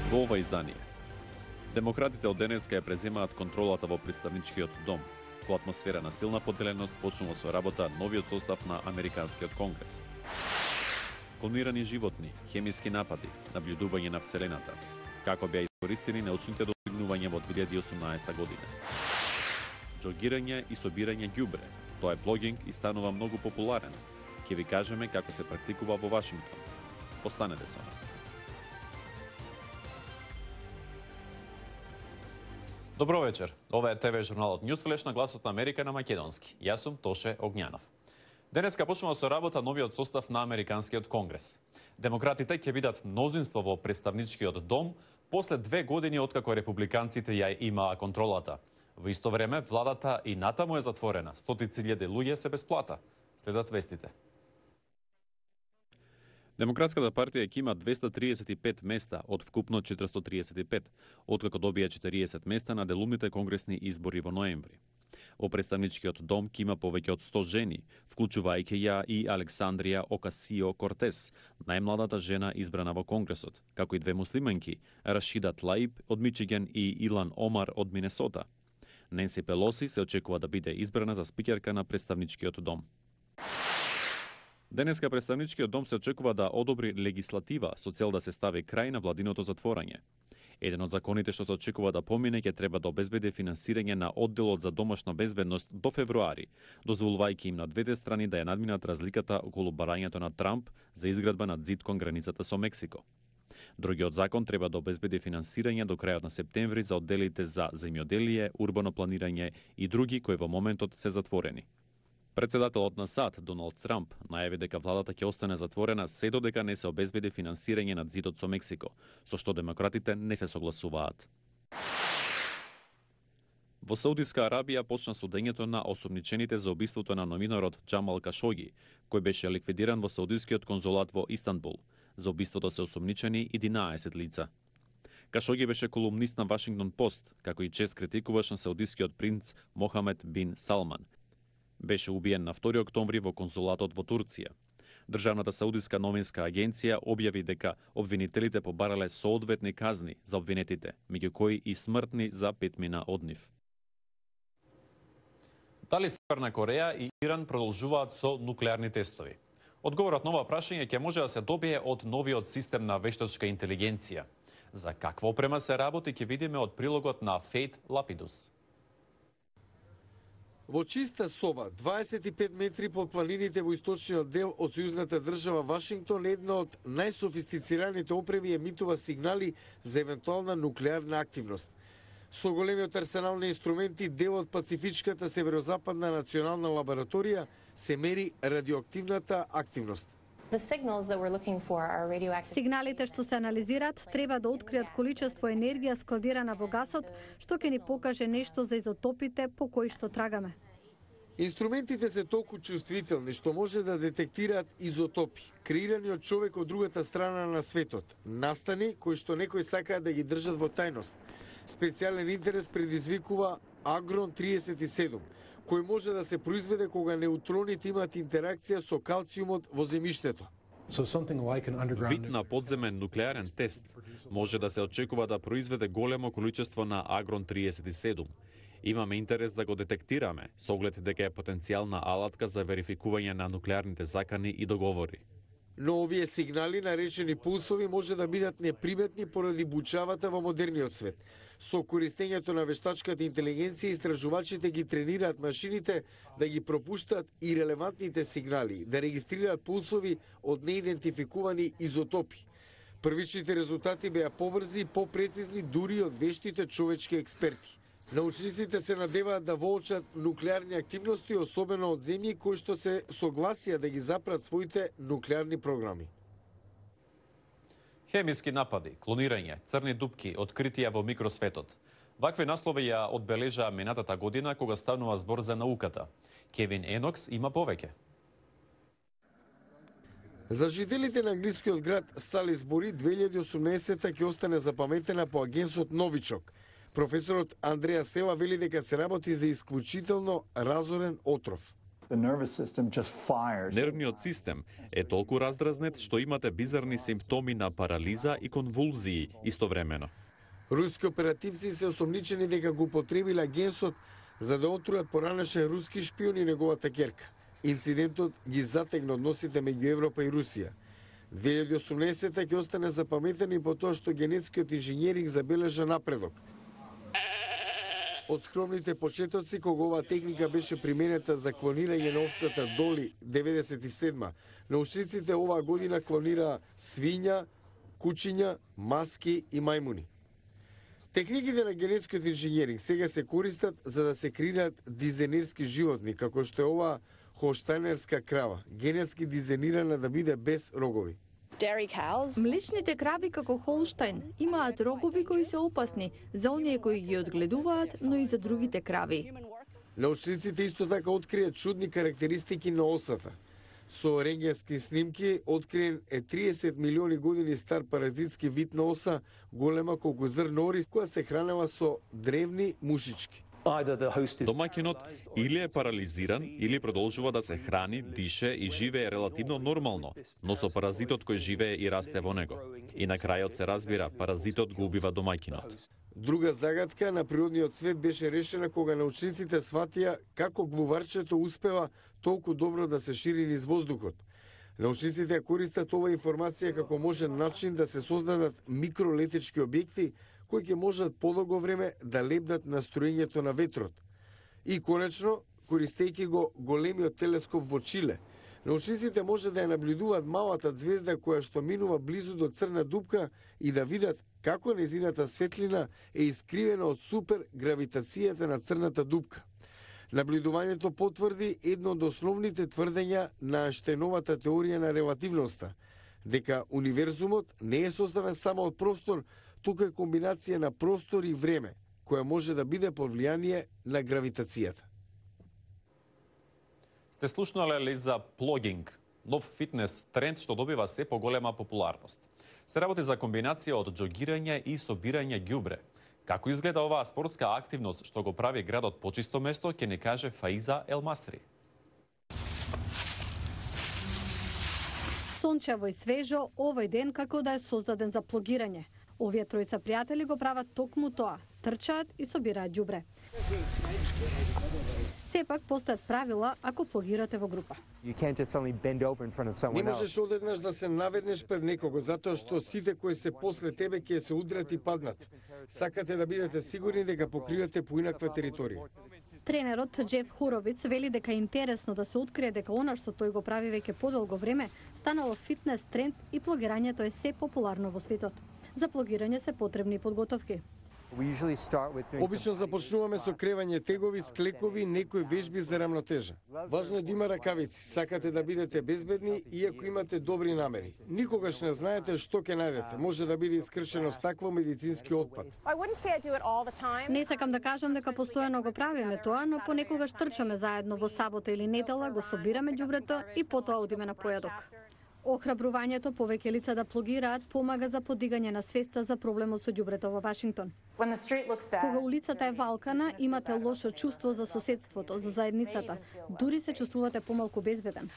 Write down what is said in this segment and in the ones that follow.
Во ова издание. Демократите од денеска ја преземаат контролата во представничкиот дом. Во атмосфера на силна поделеност почнува со работа новиот состав на Американскиот конгрес. Клонирани животни, хемиски напади, наблюдување на Вселената. Како беа искористени научните достигнувања во 2018 година. Джогирање и собирање ѓубре. Тоа е блогинг и станува многу популарен. Ќе ви кажеме како се практикува во Вашингтон. Останете со нас. Добро вечер. Ова е ТВ журналот Newsflash на гласот на Америка на македонски. Јас сум Тоше Огњанов. Денеска почнува со работа новиот состав на Американскиот конгрес. Демократите ќе бидат мнозинство во представничкиот дом после 2 години откако републиканците ја имаа контролата. Во исто време, владата и натаму е затворена. Стотици илјади луѓе се без плата. Следат вестите. Демократската партија ќе има 235 места од вкупно 435, откако добија 40 места на делумните конгресни избори во ноември. Во представничкиот дом ќе има повеќе од 100 жени, вклучувајќи ја и Александрија Окасио-Кортес, најмладата жена избрана во конгресот, како и 2 муслиманки, Рашида Тлаиб од Мичиген и Илан Омар од Минесота. Ненси Пелоси се очекува да биде избрана за спикерка на представничкиот дом. Денеска представничкиот дом се очекува да одобри легислатива со цел да се стави крај на владиното затворање. Еден од законите што се очекува да помине ќе треба да обезбеди финансирање на одделот за домашна безбедност до февруари, дозволувајќи им на двете страни да ја надминат разликата околу барањето на Трамп за изградба на ѕид кон границата со Мексико. Другиот закон треба да обезбеди финансирање до крајот на септември за одделите за земјоделие, урбано планирање и други кои во моментот се затворени. Председателот на САД, Доналд Трамп, најави дека владата ќе остане затворена се додека не се обезбеди финансирање на ѕидот со Мексико, со што демократите не се согласуваат. Во Саудиска Арабија почна судењето на осомничените за убиството на новинарот Џамал Кашоги, кој беше ликвидиран во Саудискиот конзулат во Истанбул. За убиството се осомничени 11 лица. Кашоги беше колумнист на Вашингтон Пост, како и чест критикуваш на саудискиот принц Мохамед бин Салман. Беше убиен на 2 октомври во конзулатот во Турција. Државната саудиска новинска агенција објави дека обвинителите побарале соодветни казни за обвинетите, меѓу кои и смртни за 5 од нив. Дали Северна Кореја и Иран продолжуваат со нуклеарни тестови? Одговорот на ова прашање ќе може да се добие од новиот систем на вештачка интелигенција. За каква опрема се работи ќе видиме од прилогот на Фейт Лапидус. Во чиста соба, 25 метри под планините во источниот дел од сојузната држава Вашингтон, една од најсофистицираните опреми емитува сигнали за евентуална нуклеарна активност. Со големиот арсенал на инструменти, дел од Пацифичката северозападна национална лабораторија се мери радиоактивната активност. Сигналите што се анализираат треба да откријат количество енергија складирана во гасот, што ќе ни покаже нешто за изотопите по кои што трагаме. Инструментите се толку чувствителни што може да детектираат изотопи, креирани од човек од другата страна на светот, настани кои што некои сакаат да ги држат во тајност. Специјален интерес предизвикува Агрон 37, кој може да се произведе кога неутроните имаат интеракција со калциумот во земјиштето. Вид на подземен нуклеарен тест може да се очекува да произведе големо количество на Агрон 37. Имаме интерес да го детектираме, со оглед дека е потенцијална алатка за верификување на нуклеарните закани и договори. Но овие сигнали, наречени пулсови, може да бидат неприметни поради бучавата во модерниот свет. Со користењето на вештачката интелигенција, истражувачите ги тренираат машините да ги пропуштат и релевантните сигнали, да регистрираат пулсови од неидентификувани изотопи. Првичните резултати беа побрзи и попрецизни дури од вештите човечки експерти. Научниците се надеваат да воочат нуклеарни активности, особено од земји кои што се согласија да ги запрат своите нуклеарни програми. Хемиски напади, клонирање, црни дупки, откритија во микросветот. Вакви наслови ја одбележаа минатата година кога станува збор за науката. Кевин Енокс има повеќе. За жителите на англискиот град Салисбури 2018 ќе остане запаметена по агенсот новичок. Професорот Андреа Села вели дека се работи за исклучително разорен отров. Нервниот систем е толку раздразнет што имате бизарни симптоми на парализа и конвулзии истовремено. Руски оперативци се осомничени дека го употребиле агенсот за да отруат поранешен руски шпион и неговата ќерка. Инцидентот ги затегна односите меѓу Европа и Русија. 2018 ќе остане запаметен и по тоа што генетскиот инженеринг забележа напредок. Од скромните почетоци, кога оваа техника беше применета за клонирање на овцата Доли 97, научниците оваа година клонираа свиња, кучиња, маски и мајмуни. Техниките на генетскиот инженеринг сега се користат за да се креираат дизајнерски животни, како што е оваа холштајнерска крава, генетски дизајнирана да биде без рогови. Млечните крави како Холштајн имаат рогови кои се опасни за оние кои ги одгледуваат, но и за другите крави. Научниците исто така откријат чудни карактеристики на осата. Со рентгенски снимки откриен е 30 милиони години стар паразитски вид на оса, голема колку зрно орис, која се хранела со древни мушички. Домаќинот или е парализиран, или продолжува да се храни, дише и живее релативно нормално, но со паразитот кој живее и расте во него. И на крајот се разбира, паразитот го убива домаќинот. Друга загадка на природниот свет беше решена кога научниците сватија како глуварчето успева толку добро да се шири низ воздухот. Научниците ја користат оваа информација како можен начин да се создадат микролетечки објекти кои ќе можат подолго време да лебдат на струењето на ветрот. И конечно, користејќи го големиот телескоп во Чиле, научниците може да ја наблюдуваат малата звезда која што минува близу до црна дупка и да видат како незината светлина е искривена од супер гравитацијата на црната дупка. Наблюдувањето потврди едно од основните тврдења на Ајнштајновата теорија на релативноста, дека универзумот не е составен само од простор, туку е комбинација на простор и време, која може да биде под влијание на гравитацијата. Сте слушнале за плогинг, нов фитнес тренд што добива се поголема популарност. Се работи за комбинација од џогирање и собирање ѓубре. Како изгледа оваа спортска активност што го прави градот почисто место, ќе ни каже Фаиза Елмасри. Сончево и свежо, овој ден како да е создаден за плогирање. Овие тројца пријатели го прават токму тоа, трчаат и собираат ѓубре. Сепак постојат правила ако плогирате во група. Не можеш одеднаш да се наведнеш пред некого, затоа што сите кои се после тебе ќе се удрат и паднат. Сакате да бидете сигурни дека покривате поинаква територија. Тренерот Джеф Хуровиц вели дека е интересно да се открие дека она што тој го прави веќе подолго време станало фитнес тренд и плогирањето е се популарно во светот. За плогирање се потребни подготовки. Обично започнуваме со кревање тегови, склекови, некои вежби за рамнотежа. Важно е да има ракавици, сакате да бидете безбедни иако имате добри намери. Никогаш не знаете што ќе најдете. Може да биде искршено стакло, медицински отпад. Не сакам да кажам дека постојано го правиме тоа, но понекогаш трчаме заедно во сабота или недела, го собираме ѓубрето и потоа одиме на појадок. Охрабрувањето повеќе лица да плогираат помага за подигање на свеста за проблемот со ѓубрето во Вашингтон. Кога улицата е валкана, имате лошо чувство за соседството, за заедницата. Дури се чувствувате помалку безбеден.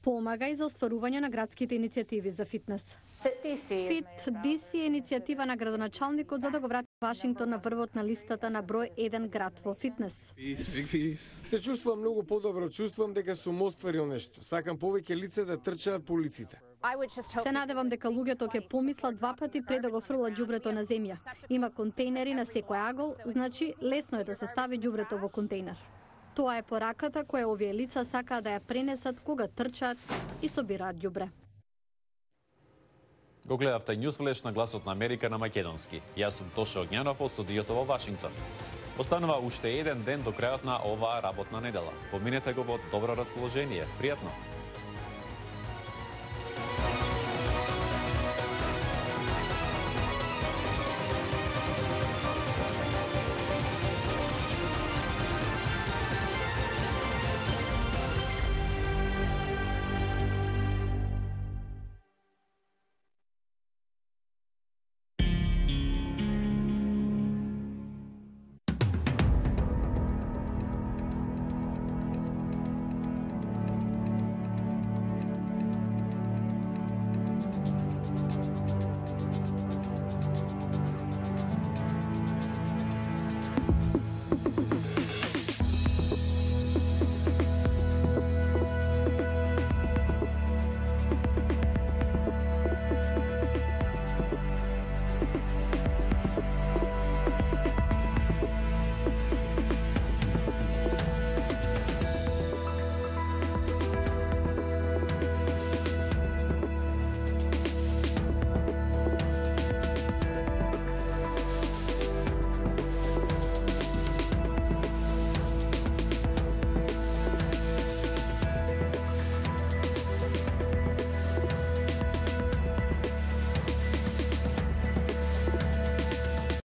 Помага и за остварување на градските иницијативи за фитнес. Fit DC е иницијатива на градоначалникот за да го врати Вашингтон на врвот на листата на број 1 град во фитнес. Се чувствувам многу подобро, чувствувам дека сум остварил нешто. Сакам повеќе лица да трчаат по улиците. Се надевам дека луѓето ќе помислат два пати пред да го фрлат ѓубрето на земја. Има контейнери на секој агол, значи лесно е да се стави ѓубрето во контейнер. Тоа е пораката која овие лица сакаат да ја пренесат кога трчаат и собираат ѓубре. Го гледавте Ньюсфлеш на Гласот на Америка на македонски. Јас сум Тоше Огњанов од студиото во Вашингтон. Останува уште еден ден до крајот на оваа работна недела. Поминете го во добро расположение. Пријатно!